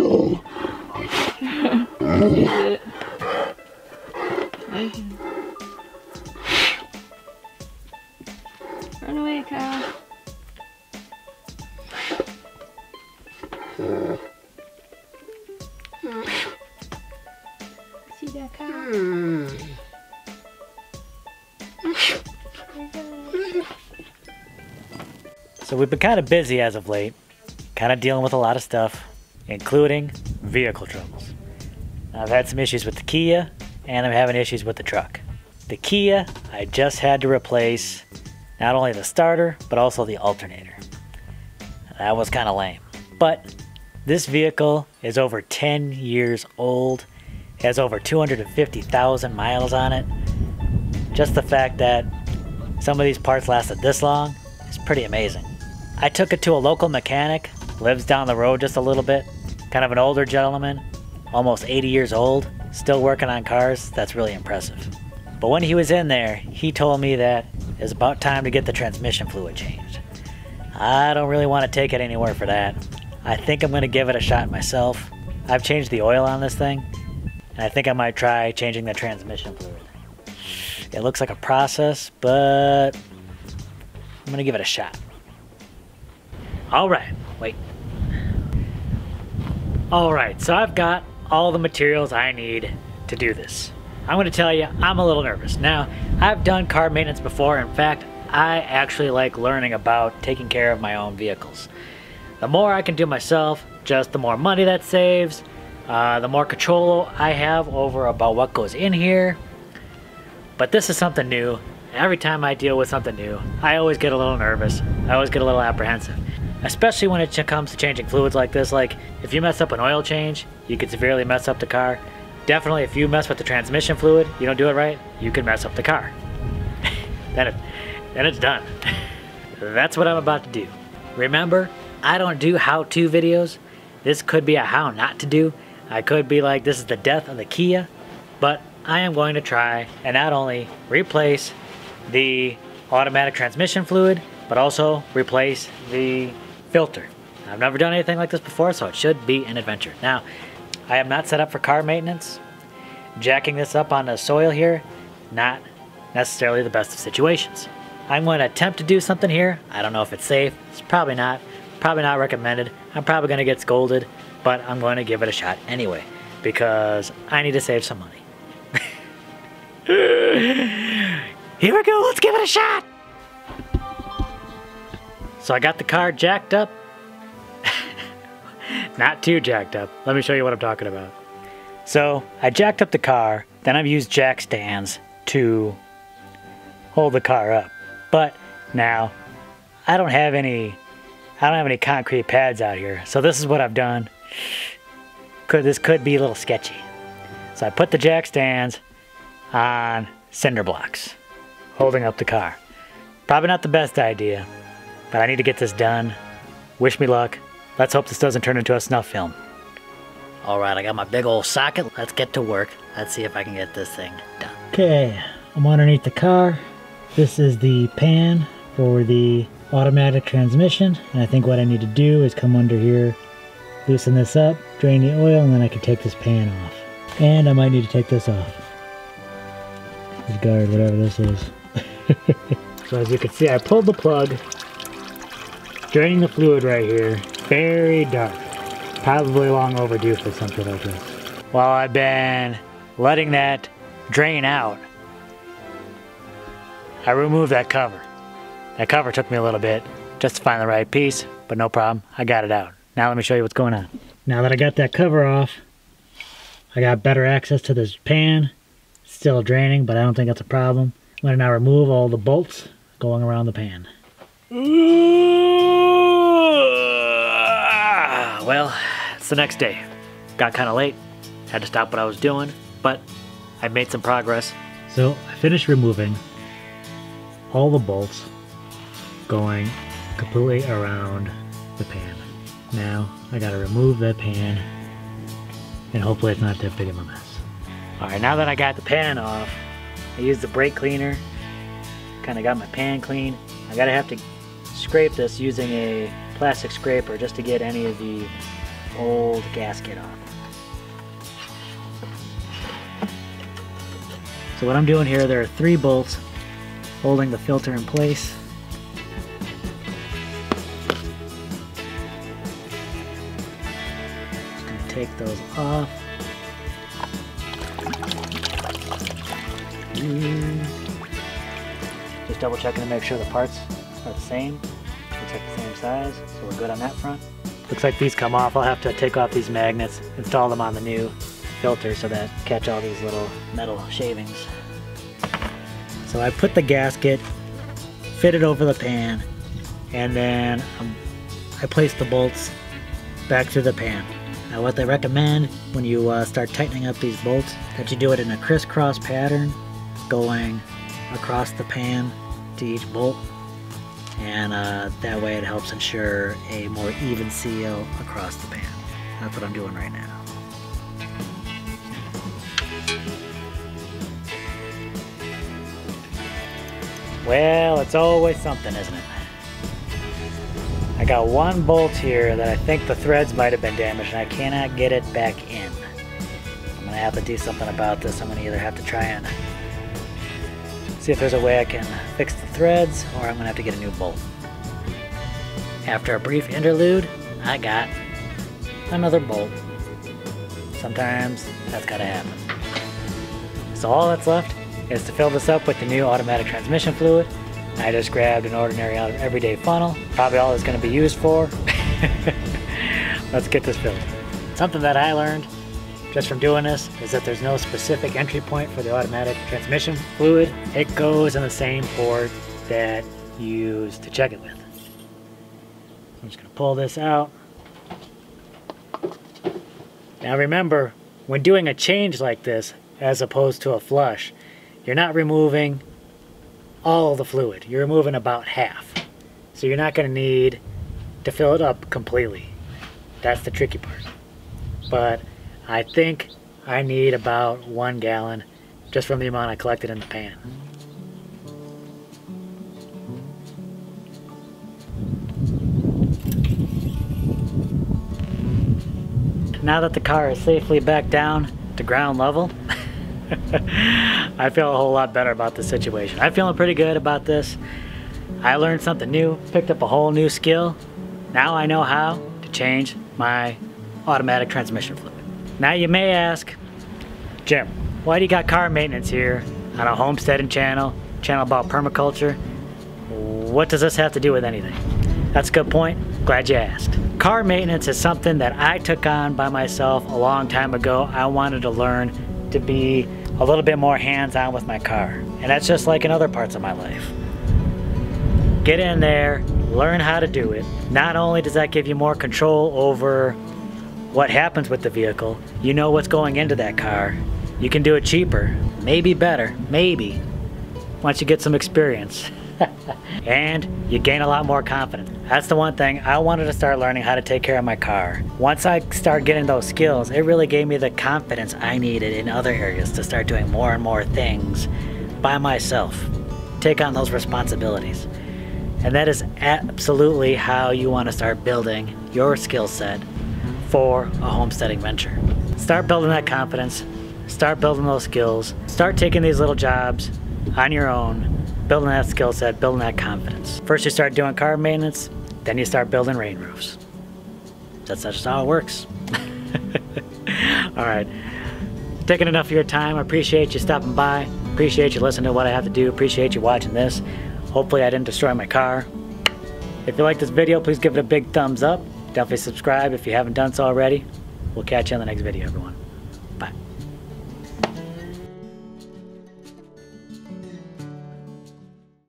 it. Run away, cow. See that cow? So we've been kind of busy as of late, kind of dealing with a lot of stuff, including vehicle troubles. I've had some issues with the Kia, and I'm having issues with the truck. The Kia, I just had to replace not only the starter, but also the alternator. That was kind of lame. But this vehicle is over 10 years old, has over 250,000 miles on it. Just the fact that some of these parts lasted this long is pretty amazing. I took it to a local mechanic, lives down the road just a little bit, kind of an older gentleman, almost 80 years old, still working on cars. That's really impressive. But when he was in there, he told me that it was about time to get the transmission fluid changed. I don't really want to take it anywhere for that. I think I'm going to give it a shot myself. I've changed the oil on this thing, and I think I might try changing the transmission fluid. It looks like a process, but I'm going to give it a shot. Alright, wait. Alright, so I've got all the materials I need to do this. I'm going to tell you, I'm a little nervous. Now, I've done car maintenance before. In fact, I actually like learning about taking care of my own vehicles. The more I can do myself, just the more money that saves, the more control I have over about what goes in here. But this is something new. Every time I deal with something new, I always get a little nervous. I always get a little apprehensive. Especially when it comes to changing fluids like this. Like, if you mess up an oil change, you could severely mess up the car. Definitely, if you mess with the transmission fluid, you don't do it right, you can mess up the car. Then it's done. That's what I'm about to do. Remember, I don't do how-to videos. This could be a how not to do. I could be like, this is the death of the Kia. But I am going to try and not only replace the automatic transmission fluid, but also replace the filter. I've never done anything like this before, so it should be an adventure. Now, I am not set up for car maintenance. Jacking this up on the soil here, not necessarily the best of situations. I'm going to attempt to do something here. I don't know if it's safe. It's probably not recommended. I'm probably going to get scolded, but I'm going to give it a shot anyway, because I need to save some money. Here we go, let's give it a shot! So I got the car jacked up. Not too jacked up. Let me show you what I'm talking about. So I jacked up the car, then I've used jack stands to hold the car up. But now I don't have any concrete pads out here. So this is what I've done. This could be a little sketchy. So I put the jack stands on cinder blocks, holding up the car. Probably not the best idea, but I need to get this done. Wish me luck. Let's hope this doesn't turn into a snuff film. Alright, I got my big old socket. Let's get to work. Let's see if I can get this thing done. Okay, I'm underneath the car. This is the pan for the automatic transmission. And I think what I need to do is come under here, loosen this up, drain the oil, and then I can take this pan off. And I might need to take this off. This guard, whatever this is. So as you can see, I pulled the plug, draining the fluid right here. Very dark. Probably long overdue for something like this. While I've been letting that drain out, I removed that cover. That cover took me a little bit just to find the right piece, but no problem. I got it out. Now let me show you what's going on. Now that I got that cover off, I got better access to this pan. It's still draining, but I don't think that's a problem. I'm going to now remove all the bolts going around the pan. Well, it's the next day. Got kind of late. Had to stop what I was doing, but I made some progress. So I finished removing all the bolts going completely around the pan. Now I gotta remove that pan and hopefully it's not that big of a mess. Alright, now that I got the pan off, I used the brake cleaner, kind of got my pan clean. I gotta have to scrape this using a plastic scraper just to get any of the old gasket off. So what I'm doing here, there are 3 bolts holding the filter in place. Just going to take those off. Just double checking to make sure the parts are the same. Looks like the same size, so we're good on that front. Looks like these come off. I'll have to take off these magnets, install them on the new filter so that catch all these little metal shavings. So I put the gasket, fit it over the pan, and then I place the bolts back through the pan. Now what they recommend when you start tightening up these bolts, that you do it in a crisscross pattern, going across the pan to each bolt, and that way it helps ensure a more even seal across the pan. That's what I'm doing right now. Well, it's always something, isn't it? I got one bolt here that I think the threads might have been damaged and I cannot get it back in. I'm gonna have to do something about this. I'm gonna either have to try and see if there's a way I can fix the threads, or I'm gonna have to get a new bolt. After a brief interlude, I got another bolt. Sometimes that's gotta happen. So all that's left is to fill this up with the new automatic transmission fluid. I just grabbed an ordinary everyday funnel, probably all it's going to be used for. Let's get this filled. Something that I learned just from doing this is that there's no specific entry point for the automatic transmission fluid. It goes in the same port that you use to check it with. I'm just going to pull this out. Now remember, when doing a change like this, as opposed to a flush, you're not removing all the fluid. You're removing about half. So you're not going to need to fill it up completely. That's the tricky part. But I think I need about 1 gallon just from the amount I collected in the pan. Now that the car is safely back down to ground level, I feel a whole lot better about the situation. I'm feeling pretty good about this. I learned something new, picked up a whole new skill. Now I know how to change my automatic transmission fluid. Now you may ask, Jim, why do you got car maintenance here on a homesteading channel about permaculture? What does this have to do with anything? That's a good point. Glad you asked. Car maintenance is something that I took on by myself a long time ago. I wanted to learn to be a little bit more hands-on with my car. And that's just like in other parts of my life. Get in there, learn how to do it. Not only does that give you more control over what happens with the vehicle, you know what's going into that car. You can do it cheaper, maybe better, maybe, once you get some experience. And you gain a lot more confidence. That's the one thing. I wanted to start learning how to take care of my car. Once I started getting those skills, it really gave me the confidence I needed in other areas to start doing more and more things by myself. Take on those responsibilities. And that is absolutely how you want to start building your skill set for a homesteading venture. Start building that confidence, start building those skills, start taking these little jobs on your own, building that skill set, building that confidence. First you start doing car maintenance, then you start building rain roofs. That's just how it works. All right, taking enough of your time. I appreciate you stopping by, appreciate you listening to what I have to do, appreciate you watching this. Hopefully I didn't destroy my car. If you like this video, please give it a big thumbs up. Definitely subscribe if you haven't done so already. We'll catch you in the next video, everyone.